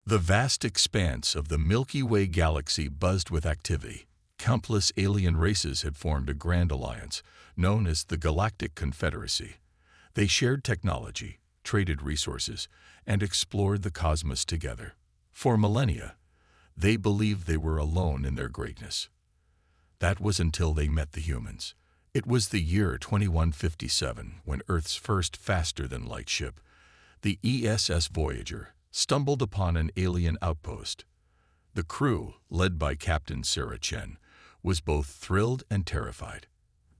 The vast expanse of the Milky Way galaxy buzzed with activity. Countless alien races had formed a grand alliance, known as the Galactic Confederacy. They shared technology, traded resources, and explored the cosmos together. For millennia, they believed they were alone in their greatness. That was until they met the humans. It was the year 2157 when Earth's first faster-than-light ship, the ESS Voyager, stumbled upon an alien outpost. The crew, led by Captain Sarah Chen, was both thrilled and terrified.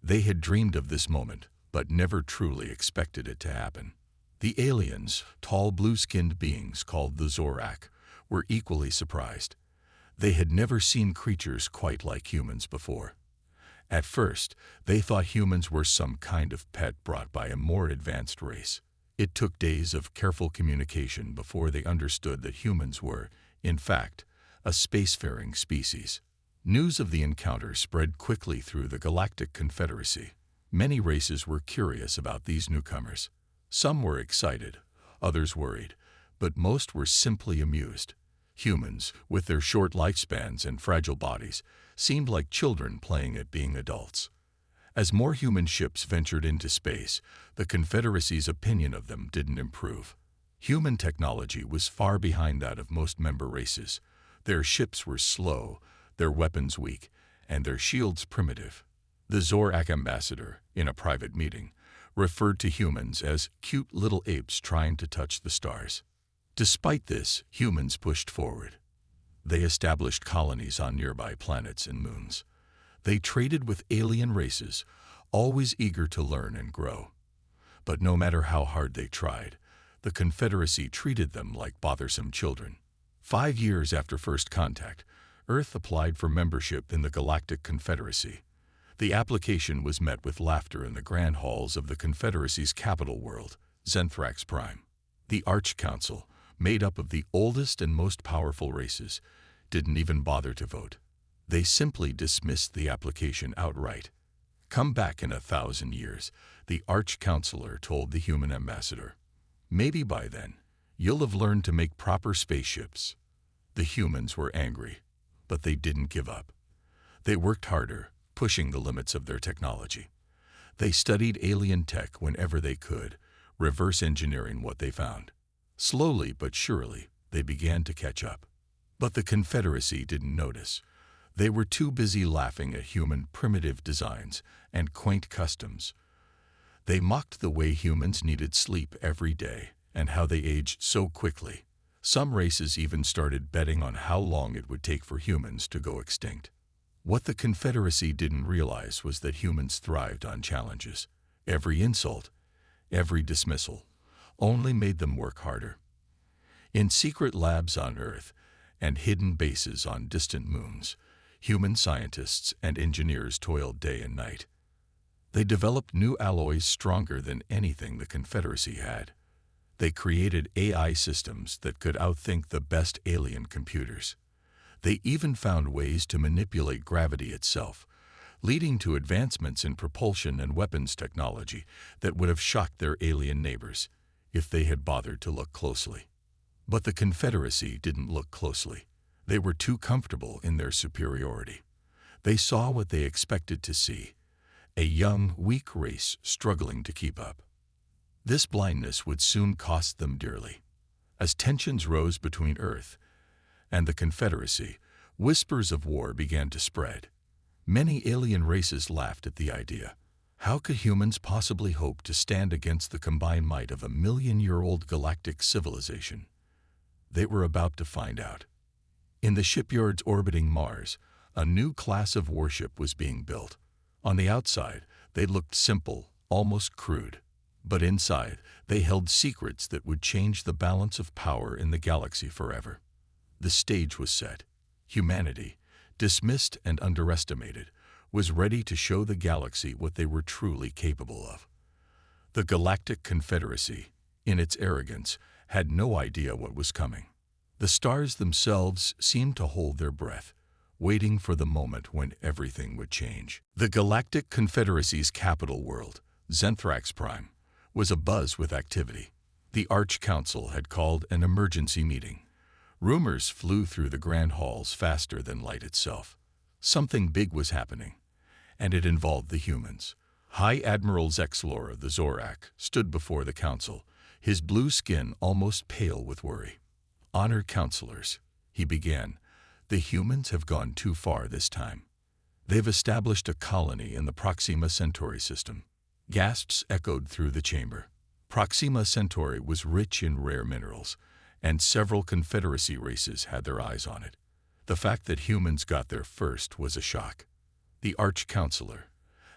They had dreamed of this moment, but never truly expected it to happen. The aliens, tall blue-skinned beings called the Zorak, were equally surprised. They had never seen creatures quite like humans before. At first, they thought humans were some kind of pet brought by a more advanced race. It took days of careful communication before they understood that humans were, in fact, a spacefaring species. News of the encounter spread quickly through the Galactic Confederacy. Many races were curious about these newcomers. Some were excited, others worried, but most were simply amused. Humans, with their short lifespans and fragile bodies, seemed like children playing at being adults. As more human ships ventured into space, the Confederacy's opinion of them didn't improve. Human technology was far behind that of most member races. Their ships were slow, their weapons weak, and their shields primitive. The Zorak ambassador, in a private meeting, referred to humans as cute little apes trying to touch the stars. Despite this, humans pushed forward. They established colonies on nearby planets and moons. They traded with alien races, always eager to learn and grow. But no matter how hard they tried, the Confederacy treated them like bothersome children. 5 years after first contact, Earth applied for membership in the Galactic Confederacy. The application was met with laughter in the grand halls of the Confederacy's capital world, Zenthrax Prime. The Arch Council, made up of the oldest and most powerful races, didn't even bother to vote. They simply dismissed the application outright. "Come back in 1,000 years," the Arch-Counselor told the human ambassador. "Maybe by then, you'll have learned to make proper spaceships." The humans were angry, but they didn't give up. They worked harder, pushing the limits of their technology. They studied alien tech whenever they could, reverse engineering what they found. Slowly but surely, they began to catch up. But the Confederacy didn't notice. They were too busy laughing at human primitive designs and quaint customs. They mocked the way humans needed sleep every day and how they aged so quickly. Some races even started betting on how long it would take for humans to go extinct. What the Confederacy didn't realize was that humans thrived on challenges. Every insult, every dismissal, only made them work harder. In secret labs on Earth and hidden bases on distant moons, human scientists and engineers toiled day and night. They developed new alloys stronger than anything the Confederacy had. They created AI systems that could outthink the best alien computers. They even found ways to manipulate gravity itself, leading to advancements in propulsion and weapons technology that would have shocked their alien neighbors if they had bothered to look closely. But the Confederacy didn't look closely. They were too comfortable in their superiority. They saw what they expected to see: a young, weak race struggling to keep up. This blindness would soon cost them dearly. As tensions rose between Earth and the Confederacy, whispers of war began to spread. Many alien races laughed at the idea. How could humans possibly hope to stand against the combined might of a million-year-old galactic civilization? They were about to find out. In the shipyards orbiting Mars, a new class of warship was being built. On the outside, they looked simple, almost crude. But inside, they held secrets that would change the balance of power in the galaxy forever. The stage was set. Humanity, dismissed and underestimated, was ready to show the galaxy what they were truly capable of. The Galactic Confederacy, in its arrogance, had no idea what was coming. The stars themselves seemed to hold their breath, waiting for the moment when everything would change. The Galactic Confederacy's capital world, Zenthrax Prime, was abuzz with activity. The Arch Council had called an emergency meeting. Rumors flew through the grand halls faster than light itself. Something big was happening, and it involved the humans. High Admiral Zexlor of the Zorak stood before the council, his blue skin almost pale with worry. "Honored counselors," he began, "the humans have gone too far this time. They've established a colony in the Proxima Centauri system." Gasps echoed through the chamber. Proxima Centauri was rich in rare minerals, and several Confederacy races had their eyes on it. The fact that humans got there first was a shock. The Arch-Counselor,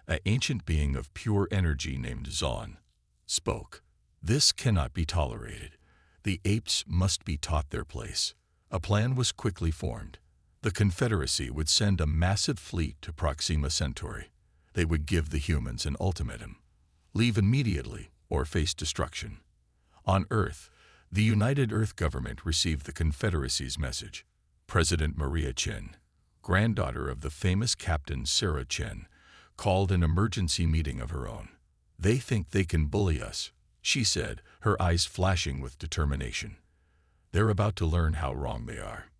an ancient being of pure energy named Zon, spoke. "This cannot be tolerated. The apes must be taught their place." A plan was quickly formed. The Confederacy would send a massive fleet to Proxima Centauri. They would give the humans an ultimatum: leave immediately or face destruction. On Earth, the United Earth government received the Confederacy's message. President Maria Chen, granddaughter of the famous Captain Sarah Chen, called an emergency meeting of her own. "They think they can bully us," she said, her eyes flashing with determination. "They're about to learn how wrong they are."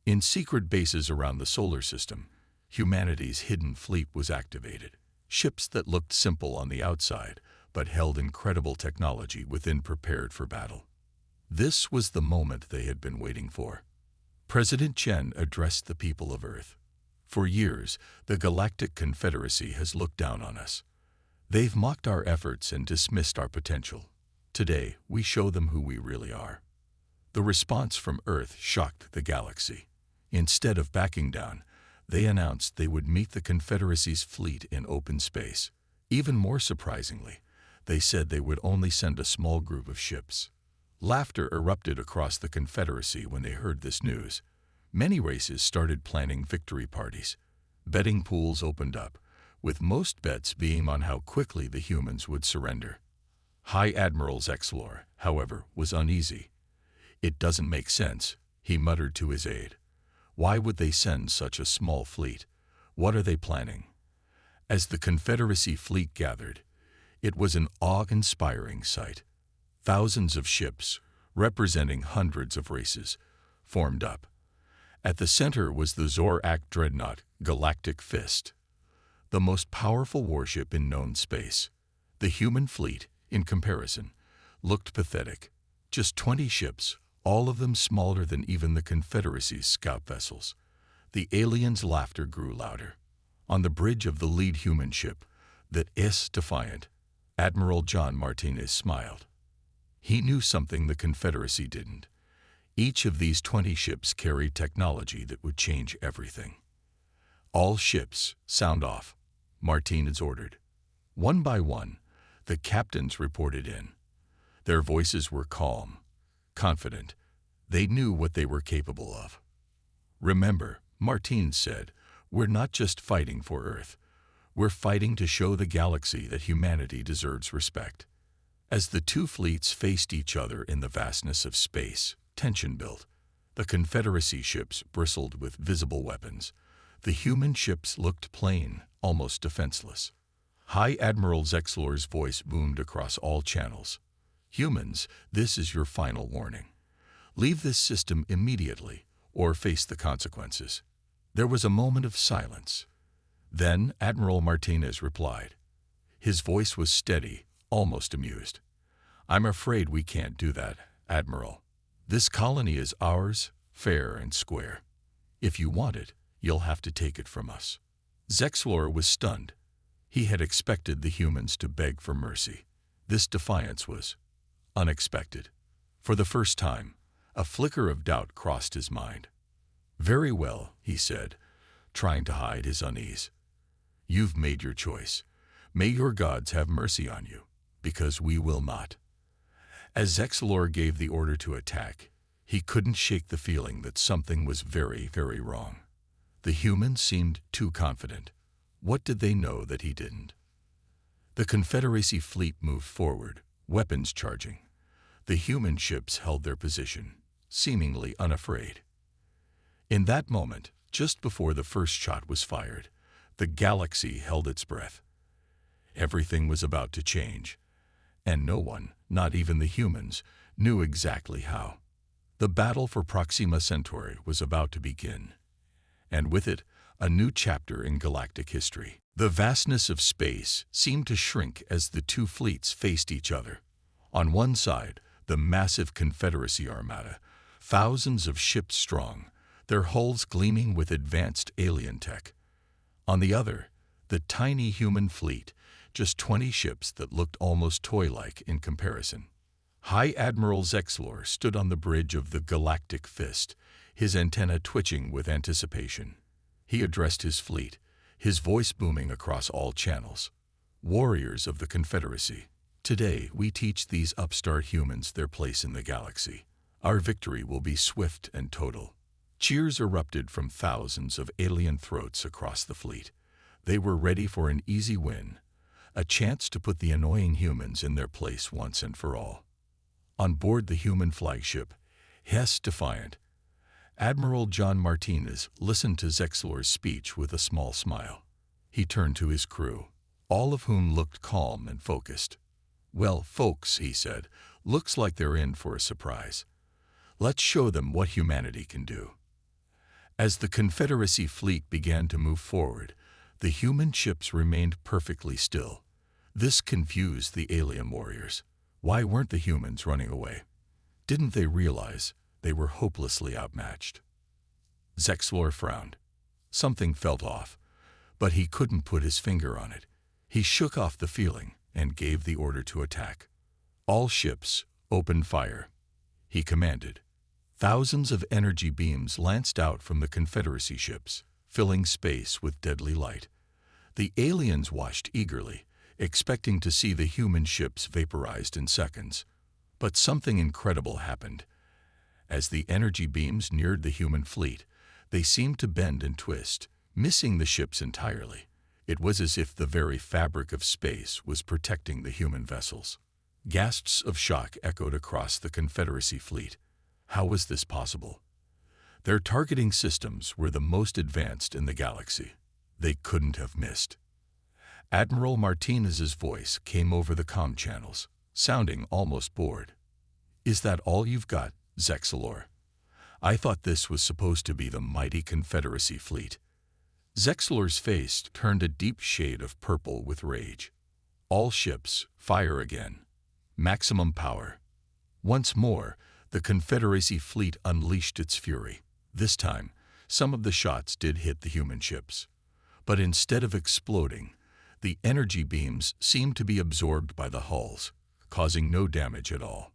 In secret bases around the solar system, humanity's hidden fleet was activated. Ships that looked simple on the outside, but held incredible technology within, prepared for battle. This was the moment they had been waiting for. President Chen addressed the people of Earth. "For years, the Galactic Confederacy has looked down on us. They've mocked our efforts and dismissed our potential. Today, we show them who we really are." The response from Earth shocked the galaxy. Instead of backing down, they announced they would meet the Confederacy's fleet in open space. Even more surprisingly, they said they would only send a small group of ships. Laughter erupted across the Confederacy when they heard this news. Many races started planning victory parties. Betting pools opened up, with most bets being on how quickly the humans would surrender. High Admiral Zexlor, however, was uneasy. "It doesn't make sense," he muttered to his aide. "Why would they send such a small fleet? What are they planning?" As the Confederacy fleet gathered, it was an awe-inspiring sight. Thousands of ships, representing hundreds of races, formed up. At the center was the Zorak dreadnought, Galactic Fist, the most powerful warship in known space. The human fleet, in comparison, looked pathetic. Just 20 ships, all of them smaller than even the Confederacy's scout vessels. The aliens' laughter grew louder. On the bridge of the lead human ship, the Defiant, Admiral John Martinez smiled. He knew something the Confederacy didn't. Each of these 20 ships carried technology that would change everything. "All ships, sound off," Martinez ordered. One by one, the captains reported in. Their voices were calm, confident. They knew what they were capable of. "Remember," Martinez said, "we're not just fighting for Earth. We're fighting to show the galaxy that humanity deserves respect." As the two fleets faced each other in the vastness of space, tension built. The Confederacy ships bristled with visible weapons. The human ships looked plain, almost defenseless. High Admiral Zexlor's voice boomed across all channels. "Humans, this is your final warning. Leave this system immediately, or face the consequences." There was a moment of silence. Then Admiral Martinez replied. His voice was steady, almost amused. "I'm afraid we can't do that, Admiral. This colony is ours, fair and square. If you want it, you'll have to take it from us." Zexlor was stunned. He had expected the humans to beg for mercy. This defiance was unexpected. For the first time, a flicker of doubt crossed his mind. "Very well," he said, trying to hide his unease. "You've made your choice. May your gods have mercy on you, because we will not." As Zexlor gave the order to attack, he couldn't shake the feeling that something was very, very wrong. The humans seemed too confident. What did they know that he didn't? The Confederacy fleet moved forward, weapons charging. The human ships held their position, seemingly unafraid. In that moment, just before the first shot was fired, the galaxy held its breath. Everything was about to change, and no one, not even the humans, knew exactly how. The battle for Proxima Centauri was about to begin, and with it, a new chapter in galactic history. The vastness of space seemed to shrink as the two fleets faced each other. On one side, the massive Confederacy armada, thousands of ships strong, their hulls gleaming with advanced alien tech. On the other, the tiny human fleet, just 20 ships that looked almost toy-like in comparison. High Admiral Zexlor stood on the bridge of the Galactic Fist, his antenna twitching with anticipation. He addressed his fleet, his voice booming across all channels. Warriors of the Confederacy, today we teach these upstart humans their place in the galaxy. Our victory will be swift and total. Cheers erupted from thousands of alien throats across the fleet. They were ready for an easy win, a chance to put the annoying humans in their place once and for all. On board the human flagship, Hess Defiant, Admiral John Martinez listened to Zexlor's speech with a small smile. He turned to his crew, all of whom looked calm and focused. "Well, folks," he said, "looks like they're in for a surprise. Let's show them what humanity can do." As the Confederacy fleet began to move forward, the human ships remained perfectly still. This confused the alien warriors. Why weren't the humans running away? Didn't they realize they were hopelessly outmatched? Zexlor frowned. Something felt off, but he couldn't put his finger on it. He shook off the feeling and gave the order to attack. "All ships, open fire," he commanded. Thousands of energy beams lanced out from the Confederacy ships, filling space with deadly light. The aliens watched eagerly, expecting to see the human ships vaporized in seconds. But something incredible happened. As the energy beams neared the human fleet, they seemed to bend and twist, missing the ships entirely. It was as if the very fabric of space was protecting the human vessels. Gasps of shock echoed across the Confederacy fleet. How was this possible? Their targeting systems were the most advanced in the galaxy. They couldn't have missed. Admiral Martinez's voice came over the comm channels, sounding almost bored. "Is that all you've got, Zexlor? I thought this was supposed to be the mighty Confederacy fleet." Zexlor's face turned a deep shade of purple with rage. "All ships, fire again. Maximum power." Once more, the Confederacy fleet unleashed its fury. This time, some of the shots did hit the human ships. But instead of exploding, the energy beams seemed to be absorbed by the hulls, causing no damage at all.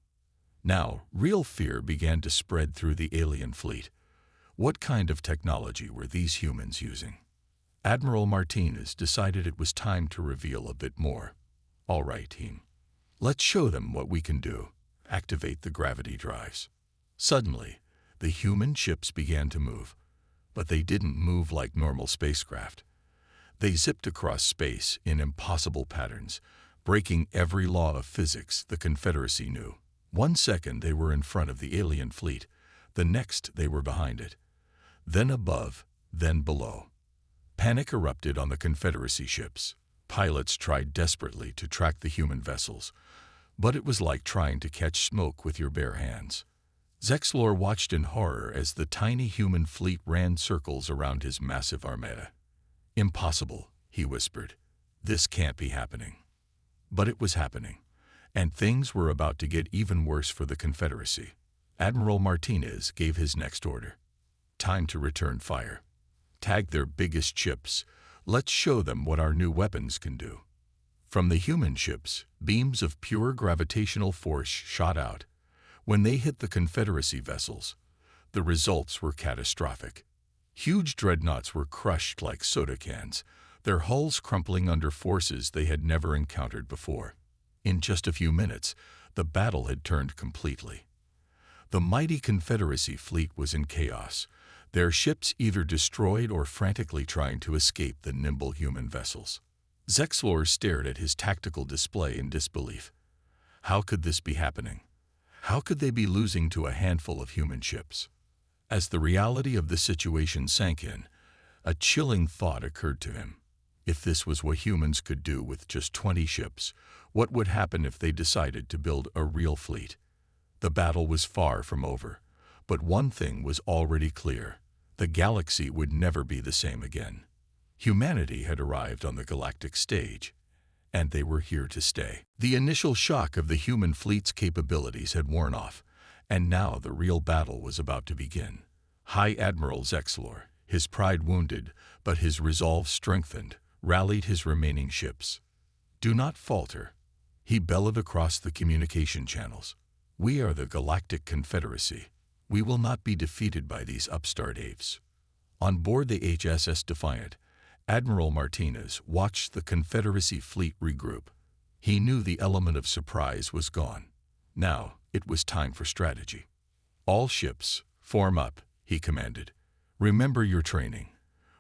Now, real fear began to spread through the alien fleet. What kind of technology were these humans using? Admiral Martinez decided it was time to reveal a bit more. "All right, team. Let's show them what we can do. Activate the gravity drives." Suddenly, the human ships began to move, but they didn't move like normal spacecraft. They zipped across space in impossible patterns, breaking every law of physics the Confederacy knew. One second they were in front of the alien fleet, the next they were behind it. Then above, then below. Panic erupted on the Confederacy ships. Pilots tried desperately to track the human vessels, but it was like trying to catch smoke with your bare hands. Zexlor watched in horror as the tiny human fleet ran circles around his massive armada. "Impossible," he whispered. "This can't be happening." But it was happening, and things were about to get even worse for the Confederacy. Admiral Martinez gave his next order. "Time to return fire. Tag their biggest ships. Let's show them what our new weapons can do." From the human ships, beams of pure gravitational force shot out. When they hit the Confederacy vessels, the results were catastrophic. Huge dreadnoughts were crushed like soda cans, their hulls crumpling under forces they had never encountered before. In just a few minutes, the battle had turned completely. The mighty Confederacy fleet was in chaos, their ships either destroyed or frantically trying to escape the nimble human vessels. Zexlor stared at his tactical display in disbelief. How could this be happening? How could they be losing to a handful of human ships? As the reality of the situation sank in, a chilling thought occurred to him. If this was what humans could do with just 20 ships, what would happen if they decided to build a real fleet? The battle was far from over, But one thing was already clear. The galaxy would never be the same again. Humanity had arrived on the galactic stage, and they were here to stay. The initial shock of the human fleet's capabilities had worn off, and now the real battle was about to begin. High Admiral Zexlor, his pride wounded, but his resolve strengthened, rallied his remaining ships. "Do not falter," he bellowed across the communication channels. "We are the Galactic Confederacy. We will not be defeated by these upstart apes." On board the HSS Defiant, Admiral Martinez watched the Confederacy fleet regroup. He knew the element of surprise was gone. Now it was time for strategy. "All ships, form up," he commanded. "Remember your training.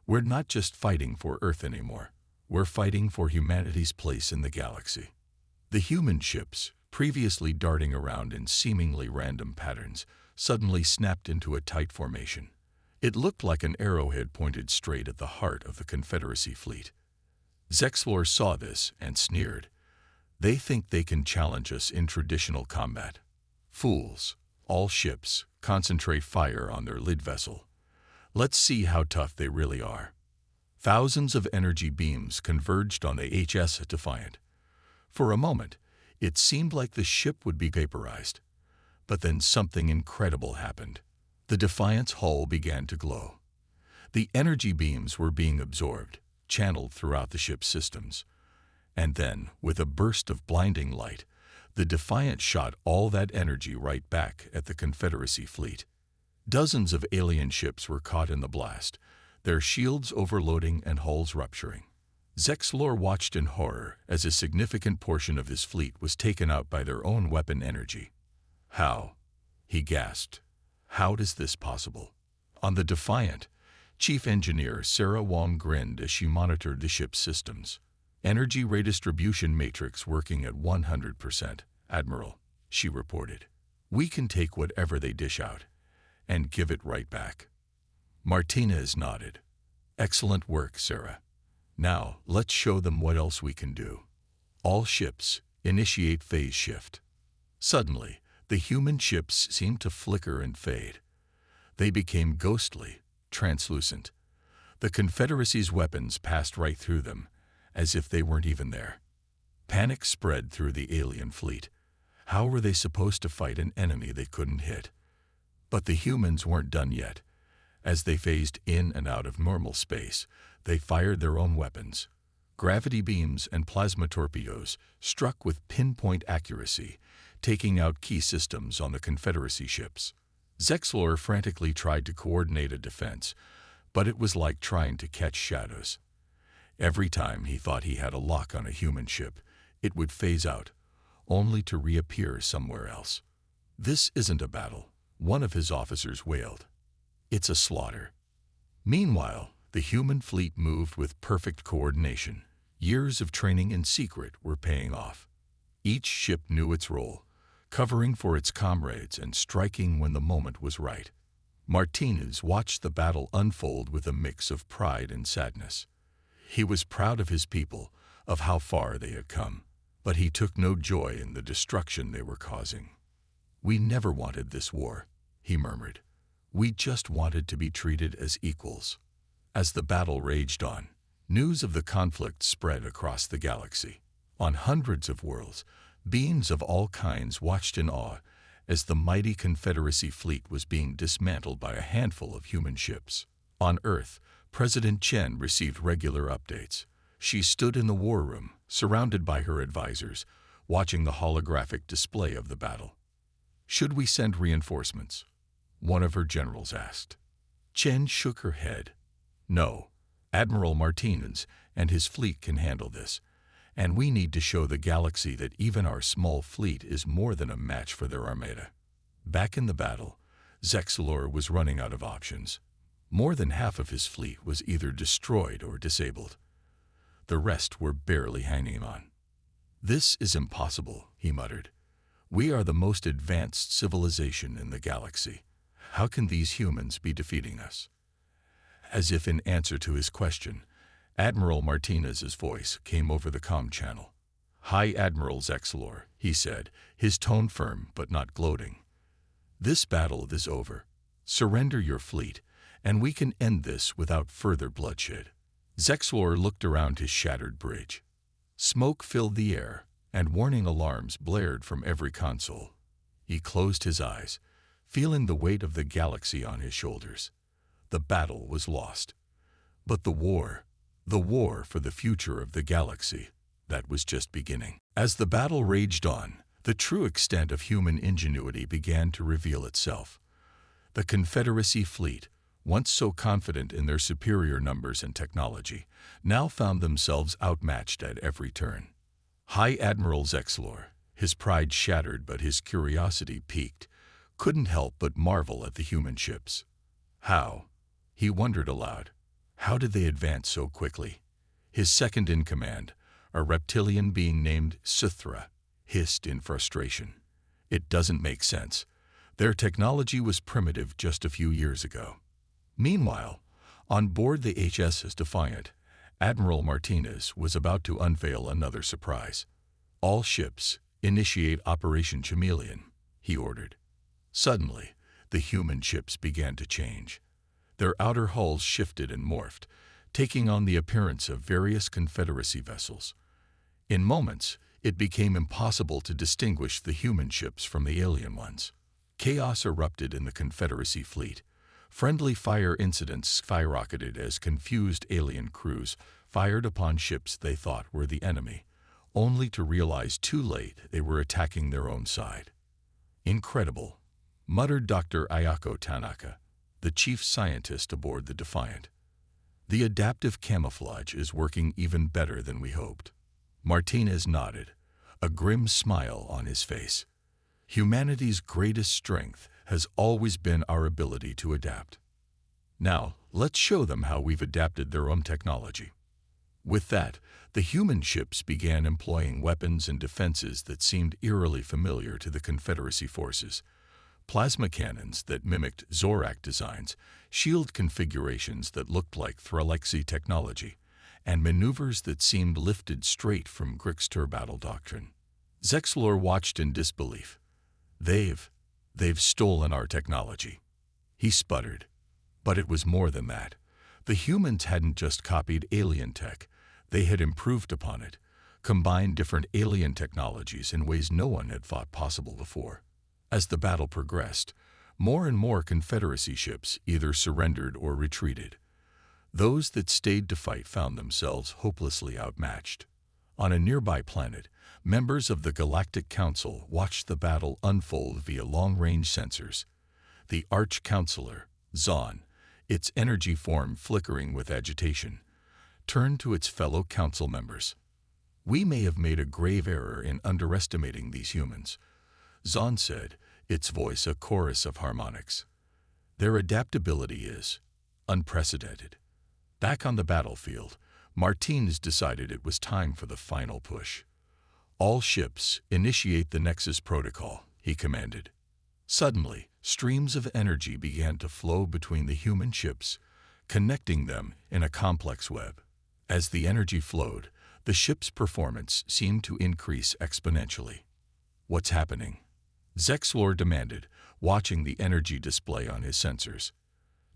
We're not just fighting for Earth anymore. We're fighting for humanity's place in the galaxy." The human ships, previously darting around in seemingly random patterns, suddenly snapped into a tight formation. It looked like an arrowhead pointed straight at the heart of the Confederacy fleet. Zexlor saw this and sneered. "They think they can challenge us in traditional combat. Fools. All ships, concentrate fire on their lead vessel. Let's see how tough they really are." Thousands of energy beams converged on the HS Defiant. For a moment, it seemed like the ship would be vaporized. But then something incredible happened. The Defiant's hull began to glow. The energy beams were being absorbed, channeled throughout the ship's systems. And then, with a burst of blinding light, the Defiant shot all that energy right back at the Confederacy fleet. Dozens of alien ships were caught in the blast, their shields overloading and hulls rupturing. Zexlor watched in horror as a significant portion of his fleet was taken out by their own weapon energy. "How?" he gasped. "How is this possible?" On the Defiant, Chief Engineer Sarah Wong grinned as she monitored the ship's systems. "Energy redistribution matrix working at 100%, Admiral," she reported. "We can take whatever they dish out and give it right back." Martinez nodded. "Excellent work, Sarah. Now, let's show them what else we can do. All ships, initiate phase shift." Suddenly, the human ships seemed to flicker and fade. They became ghostly, translucent. The Confederacy's weapons passed right through them, as if they weren't even there. Panic spread through the alien fleet. How were they supposed to fight an enemy they couldn't hit? But the humans weren't done yet. As they phased in and out of normal space, they fired their own weapons. Gravity beams and plasma torpedoes struck with pinpoint accuracy, taking out key systems on the Confederacy ships. Zexlor frantically tried to coordinate a defense, but it was like trying to catch shadows. Every time he thought he had a lock on a human ship, it would phase out, only to reappear somewhere else. "This isn't a battle," one of his officers wailed. "It's a slaughter." Meanwhile, the human fleet moved with perfect coordination. Years of training in secret were paying off. Each ship knew its role, covering for its comrades and striking when the moment was right. Martinez watched the battle unfold with a mix of pride and sadness. He was proud of his people, of how far they had come, but he took no joy in the destruction they were causing. "We never wanted this war," he murmured. "We just wanted to be treated as equals." As the battle raged on, news of the conflict spread across the galaxy. On hundreds of worlds, beings of all kinds watched in awe as the mighty Confederacy fleet was being dismantled by a handful of human ships. On Earth, President Chen received regular updates. She stood in the war room, surrounded by her advisors, watching the holographic display of the battle. "Should we send reinforcements?" one of her generals asked. Chen shook her head. "No, Admiral Martinez and his fleet can handle this, and we need to show the galaxy that even our small fleet is more than a match for their armada." Back in the battle, Zexlor was running out of options. More than half of his fleet was either destroyed or disabled. The rest were barely hanging on. "This is impossible," he muttered. "We are the most advanced civilization in the galaxy. How can these humans be defeating us?" As if in answer to his question, Admiral Martinez's voice came over the comm channel. "High Admiral Zexlor," he said, his tone firm but not gloating. "This battle is over. Surrender your fleet, and we can end this without further bloodshed. Zexlor looked around his shattered bridge. Smoke filled the air, and warning alarms blared from every console. He closed his eyes, feeling the weight of the galaxy on his shoulders. The battle was lost. But the war for the future of the galaxy, that was just beginning. As the battle raged on, the true extent of human ingenuity began to reveal itself. The Confederacy fleet, once so confident in their superior numbers and technology, now found themselves outmatched at every turn. High Admiral Zexlor, his pride shattered but his curiosity piqued, couldn't help but marvel at the human ships. How? He wondered aloud. How did they advance so quickly? His second in command, a reptilian being named Suthra, hissed in frustration. It doesn't make sense. Their technology was primitive just a few years ago. Meanwhile, on board the HSS Defiant, Admiral Martinez was about to unveil another surprise. All ships, initiate Operation Chameleon, he ordered. Suddenly, the human ships began to change. Their outer hulls shifted and morphed, taking on the appearance of various Confederacy vessels. In moments, it became impossible to distinguish the human ships from the alien ones. Chaos erupted in the Confederacy fleet. Friendly fire incidents skyrocketed as confused alien crews fired upon ships they thought were the enemy, only to realize too late they were attacking their own side. Incredible, muttered Dr. Ayako Tanaka, the chief scientist aboard the Defiant. The adaptive camouflage is working even better than we hoped. Martinez nodded, a grim smile on his face. Humanity's greatest strength has always been our ability to adapt. Now, let's show them how we've adapted their own technology. With that, the human ships began employing weapons and defenses that seemed eerily familiar to the Confederacy forces. Plasma cannons that mimicked Zorak designs, shield configurations that looked like Thralexi technology, and maneuvers that seemed lifted straight from Grixter battle doctrine. Zexlor watched in disbelief. They've stolen our technology, he sputtered. But it was more than that. The humans hadn't just copied alien tech, they had improved upon it, combined different alien technologies in ways no one had thought possible before. As the battle progressed, more and more Confederacy ships either surrendered or retreated. Those that stayed to fight found themselves hopelessly outmatched. On a nearby planet, members of the Galactic Council watched the battle unfold via long-range sensors. The Arch-Counselor, Zon, its energy form flickering with agitation, turned to its fellow council members. "We may have made a grave error in underestimating these humans," Zon said, its voice a chorus of harmonics. "Their adaptability is unprecedented." Back on the battlefield, Martinez decided it was time for the final push. "All ships, initiate the Nexus Protocol," he commanded. Suddenly, streams of energy began to flow between the human ships, connecting them in a complex web. As the energy flowed, the ship's performance seemed to increase exponentially. "What's happening?" Zexlor demanded, watching the energy display on his sensors.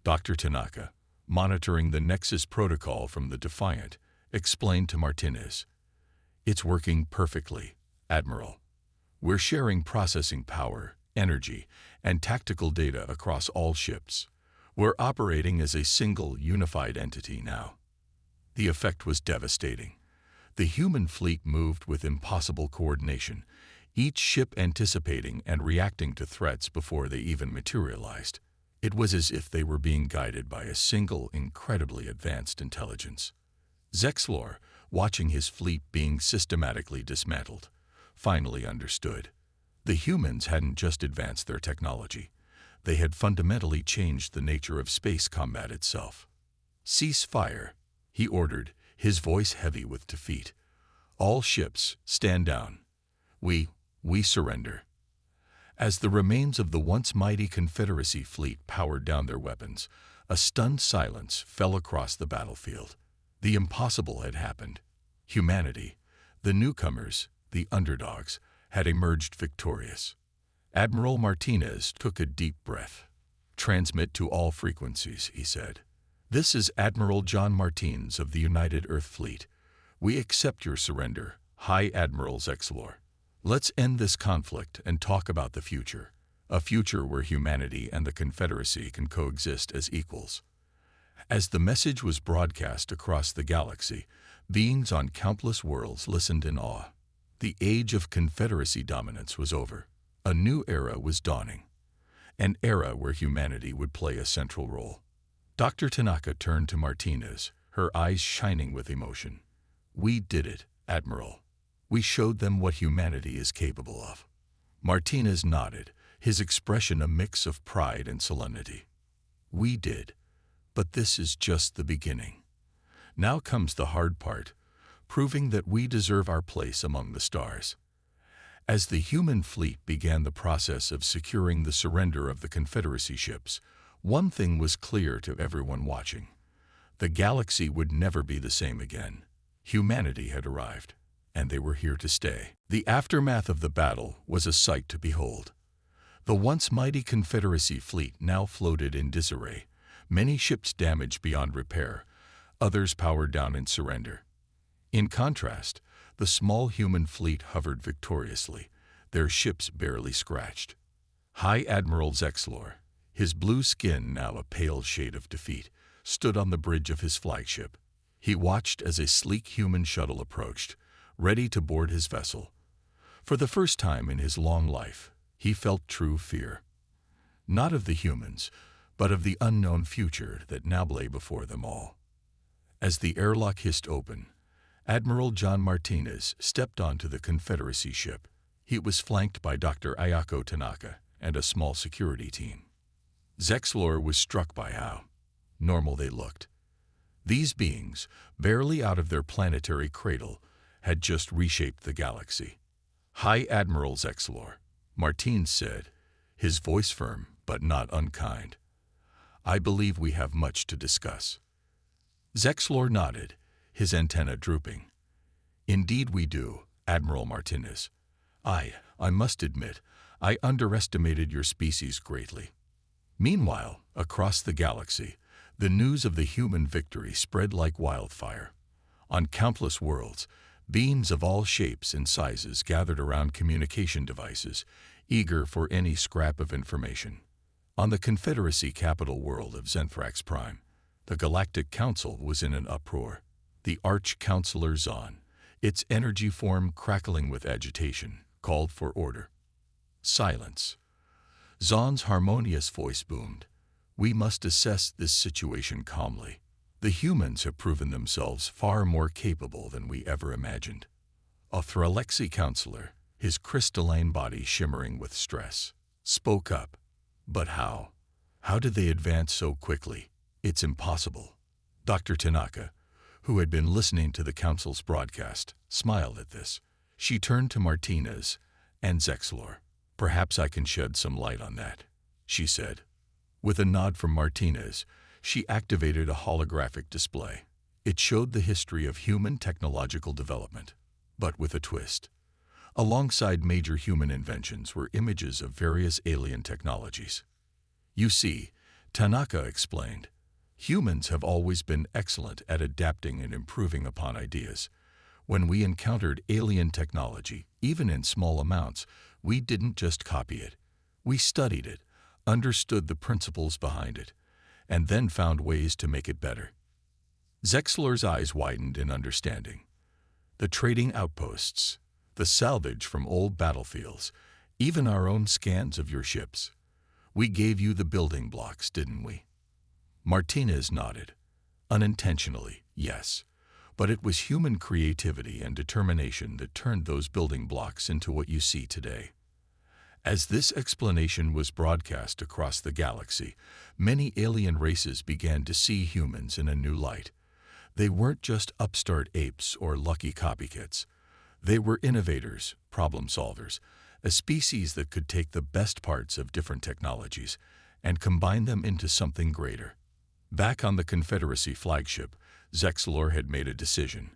Dr. Tanaka, monitoring the Nexus Protocol from the Defiant, explained to Martinez. "It's working perfectly, Admiral. We're sharing processing power, energy, and tactical data across all ships. We're operating as a single, unified entity now." The effect was devastating. The human fleet moved with impossible coordination, each ship anticipating and reacting to threats before they even materialized. It was as if they were being guided by a single, incredibly advanced intelligence. Zexlor, watching his fleet being systematically dismantled, finally understood. The humans hadn't just advanced their technology. They had fundamentally changed the nature of space combat itself. "Cease fire," he ordered, his voice heavy with defeat. "All ships, stand down. We surrender." As the remains of the once mighty Confederacy fleet powered down their weapons, a stunned silence fell across the battlefield. The impossible had happened. Humanity, the newcomers, the underdogs, had emerged victorious. Admiral Martinez took a deep breath. Transmit to all frequencies, he said. This is Admiral John Martins of the United Earth Fleet. We accept your surrender, High Admiral Zexlor. Let's end this conflict and talk about the future. A future where humanity and the Confederacy can coexist as equals. As the message was broadcast across the galaxy, beings on countless worlds listened in awe. The age of Confederacy dominance was over. A new era was dawning. An era where humanity would play a central role. Dr. Tanaka turned to Martinez, her eyes shining with emotion. We did it, Admiral. We showed them what humanity is capable of. Martinez nodded, his expression a mix of pride and solemnity. We did, but this is just the beginning. Now comes the hard part, proving that we deserve our place among the stars. As the human fleet began the process of securing the surrender of the Confederacy ships, one thing was clear to everyone watching. The galaxy would never be the same again. Humanity had arrived, and they were here to stay. The aftermath of the battle was a sight to behold. The once mighty Confederacy fleet now floated in disarray, many ships damaged beyond repair, others powered down in surrender. In contrast, the small human fleet hovered victoriously, their ships barely scratched. High Admiral Zexlor, his blue skin now a pale shade of defeat, stood on the bridge of his flagship. He watched as a sleek human shuttle approached, ready to board his vessel. For the first time in his long life, he felt true fear. Not of the humans, but of the unknown future that now lay before them all. As the airlock hissed open, Admiral John Martinez stepped onto the Confederacy ship. He was flanked by Dr. Ayako Tanaka and a small security team. Zexlor was struck by how normal they looked. These beings, barely out of their planetary cradle, had just reshaped the galaxy. High Admiral Zexlor, Martins said, his voice firm but not unkind. I believe we have much to discuss. Zexlor nodded, his antenna drooping. Indeed we do, Admiral Martinez. I must admit, I underestimated your species greatly. Meanwhile, across the galaxy, the news of the human victory spread like wildfire. On countless worlds, beings of all shapes and sizes gathered around communication devices, eager for any scrap of information. On the Confederacy capital world of Zenthrax Prime, the Galactic Council was in an uproar. The Arch-Counselor Zon, its energy form crackling with agitation, called for order. Silence. Zon's harmonious voice boomed. We must assess this situation calmly. The humans have proven themselves far more capable than we ever imagined. A Thralexi counselor, his crystalline body shimmering with stress, spoke up. But how? How did they advance so quickly? It's impossible. Dr. Tanaka, who had been listening to the council's broadcast, smiled at this. She turned to Martinez and Zexlor. Perhaps I can shed some light on that, she said. With a nod from Martinez, she activated a holographic display. It showed the history of human technological development, but with a twist. Alongside major human inventions were images of various alien technologies. You see, Tanaka explained, humans have always been excellent at adapting and improving upon ideas. When we encountered alien technology, even in small amounts, we didn't just copy it. We studied it, understood the principles behind it, and then found ways to make it better. Zexlor's eyes widened in understanding. The trading outposts, the salvage from old battlefields, even our own scans of your ships. We gave you the building blocks, didn't we? Martinez nodded. Unintentionally, yes. But it was human creativity and determination that turned those building blocks into what you see today. As this explanation was broadcast across the galaxy, many alien races began to see humans in a new light. They weren't just upstart apes or lucky copycats. They were innovators, problem solvers, a species that could take the best parts of different technologies and combine them into something greater. Back on the Confederacy flagship, Zexlor had made a decision.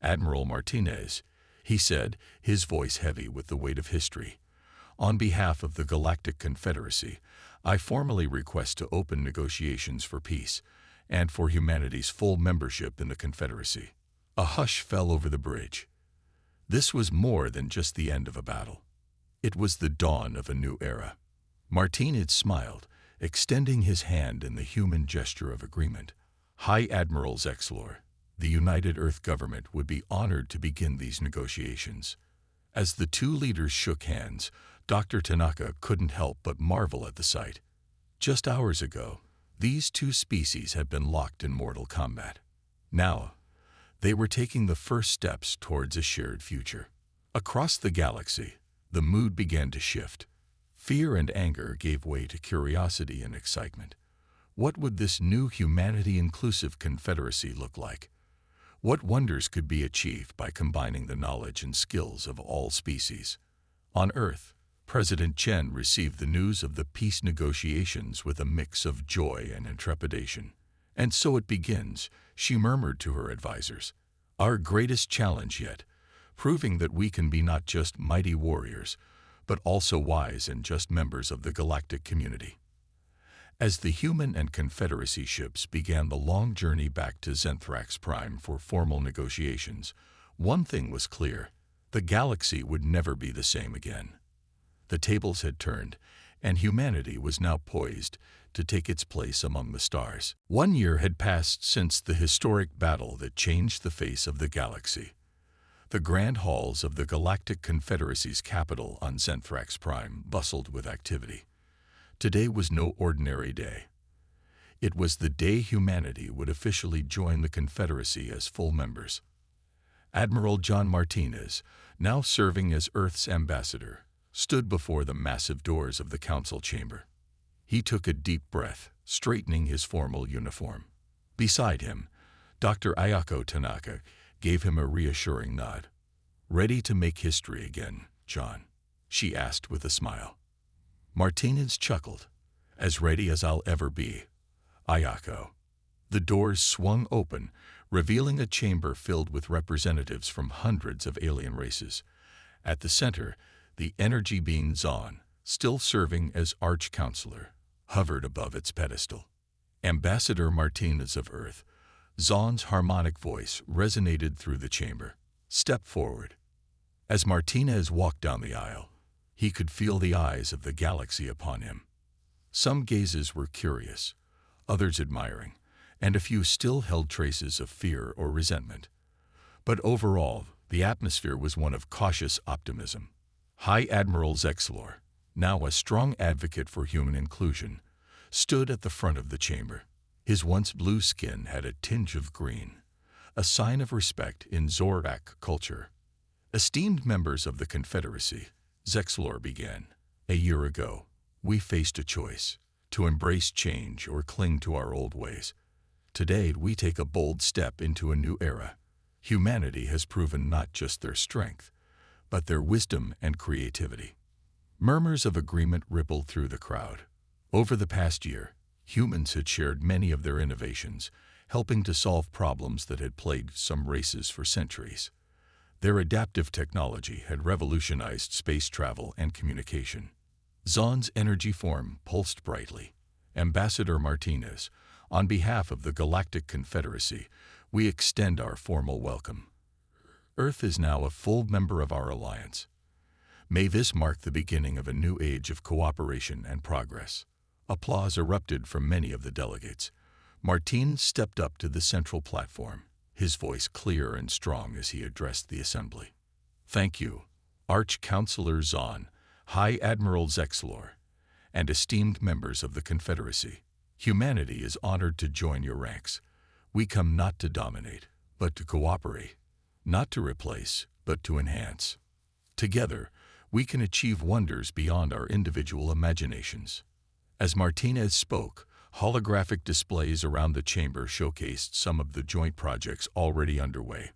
Admiral Martinez, he said, his voice heavy with the weight of history. On behalf of the Galactic Confederacy, I formally request to open negotiations for peace and for humanity's full membership in the Confederacy." A hush fell over the bridge. This was more than just the end of a battle. It was the dawn of a new era. Martinez smiled, extending his hand in the human gesture of agreement. High Admiral Zexlor, the United Earth government would be honored to begin these negotiations. As the two leaders shook hands, Dr. Tanaka couldn't help but marvel at the sight. Just hours ago, these two species had been locked in mortal combat. Now, they were taking the first steps towards a shared future. Across the galaxy, the mood began to shift. Fear and anger gave way to curiosity and excitement. What would this new humanity-inclusive confederacy look like? What wonders could be achieved by combining the knowledge and skills of all species? On Earth, President Chen received the news of the peace negotiations with a mix of joy and intrepidation. "And so it begins," she murmured to her advisors. "Our greatest challenge yet, proving that we can be not just mighty warriors, but also wise and just members of the galactic community." As the human and Confederacy ships began the long journey back to Zenthrax Prime for formal negotiations, one thing was clear: the galaxy would never be the same again. The tables had turned, and humanity was now poised to take its place among the stars. 1 year had passed since the historic battle that changed the face of the galaxy. The grand halls of the Galactic Confederacy's capital on Zenthrax Prime bustled with activity. Today was no ordinary day. It was the day humanity would officially join the Confederacy as full members. Admiral John Martinez, now serving as Earth's ambassador, stood before the massive doors of the council chamber. He took a deep breath, straightening his formal uniform. Beside him, Dr. Ayako Tanaka gave him a reassuring nod. "Ready to make history again, John?" she asked with a smile. Martinez chuckled. "As ready as I'll ever be, Ayako." The doors swung open, revealing a chamber filled with representatives from hundreds of alien races. At the center, the energy being Zon, still serving as Arch-Counselor, hovered above its pedestal. "Ambassador Martinez of Earth," Zon's harmonic voice resonated through the chamber. "Step forward." As Martinez walked down the aisle, he could feel the eyes of the galaxy upon him. Some gazes were curious, others admiring, and a few still held traces of fear or resentment. But overall, the atmosphere was one of cautious optimism. High Admiral Zexlor, now a strong advocate for human inclusion, stood at the front of the chamber. His once blue skin had a tinge of green, a sign of respect in Zorak culture. "Esteemed members of the Confederacy," Zexlor began, "a year ago, we faced a choice: to embrace change or cling to our old ways. Today, we take a bold step into a new era. Humanity has proven not just their strength, but their wisdom and creativity." Murmurs of agreement rippled through the crowd. Over the past year, humans had shared many of their innovations, helping to solve problems that had plagued some races for centuries. Their adaptive technology had revolutionized space travel and communication. Zon's energy form pulsed brightly. "Ambassador Martinez, on behalf of the Galactic Confederacy, we extend our formal welcome. Earth is now a full member of our alliance. May this mark the beginning of a new age of cooperation and progress." Applause erupted from many of the delegates. Martinez stepped up to the central platform, his voice clear and strong as he addressed the assembly. "Thank you, Arch-Counselor Zon, High Admiral Zexlor, and esteemed members of the Confederacy. Humanity is honored to join your ranks. We come not to dominate, but to cooperate, not to replace, but to enhance. Together, we can achieve wonders beyond our individual imaginations." As Martinez spoke, holographic displays around the chamber showcased some of the joint projects already underway.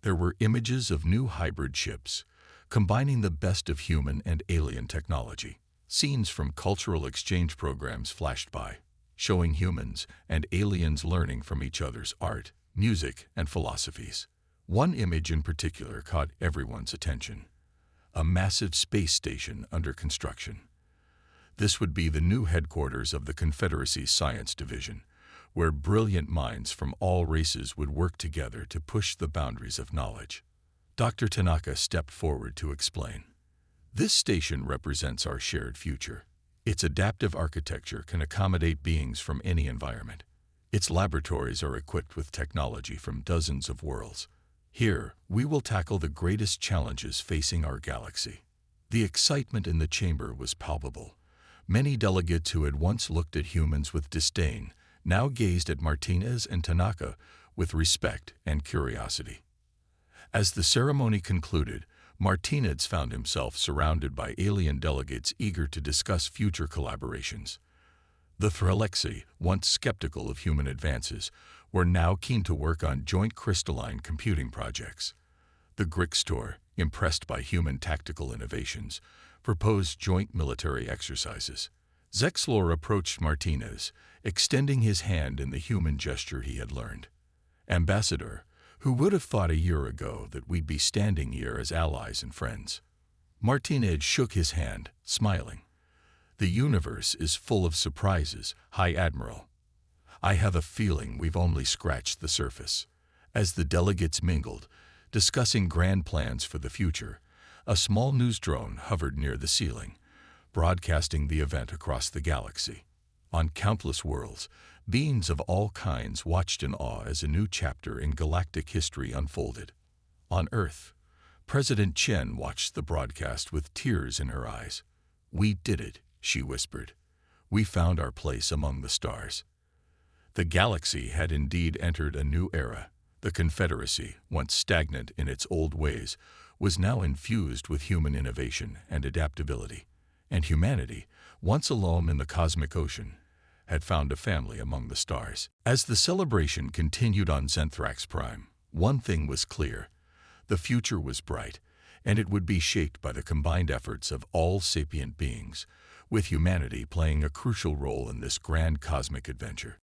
There were images of new hybrid ships, combining the best of human and alien technology. Scenes from cultural exchange programs flashed by, showing humans and aliens learning from each other's art, music, and philosophies. One image in particular caught everyone's attention: a massive space station under construction. This would be the new headquarters of the Confederacy's Science Division, where brilliant minds from all races would work together to push the boundaries of knowledge. Dr. Tanaka stepped forward to explain. This station represents our shared future. Its adaptive architecture can accommodate beings from any environment. Its laboratories are equipped with technology from dozens of worlds. Here, we will tackle the greatest challenges facing our galaxy. The excitement in the chamber was palpable. Many delegates who had once looked at humans with disdain now gazed at Martinez and Tanaka with respect and curiosity. As the ceremony concluded, Martinez found himself surrounded by alien delegates eager to discuss future collaborations. The Thralexi, once skeptical of human advances, were now keen to work on joint crystalline computing projects. The Grixtor, impressed by human tactical innovations, proposed joint military exercises. Zexlor approached Martinez, extending his hand in the human gesture he had learned. Ambassador, who would have thought a year ago that we'd be standing here as allies and friends? Martinez shook his hand, smiling. The universe is full of surprises, High Admiral. I have a feeling we've only scratched the surface. As the delegates mingled, discussing grand plans for the future, a small news drone hovered near the ceiling, broadcasting the event across the galaxy. On countless worlds, beings of all kinds watched in awe as a new chapter in galactic history unfolded. On Earth, President Chen watched the broadcast with tears in her eyes. "We did it," she whispered. "We found our place among the stars." The galaxy had indeed entered a new era. The Confederacy, once stagnant in its old ways, was now infused with human innovation and adaptability. And humanity, once alone in the cosmic ocean, had found a family among the stars. As the celebration continued on Zenthrax Prime, one thing was clear. The future was bright, and it would be shaped by the combined efforts of all sapient beings, with humanity playing a crucial role in this grand cosmic adventure.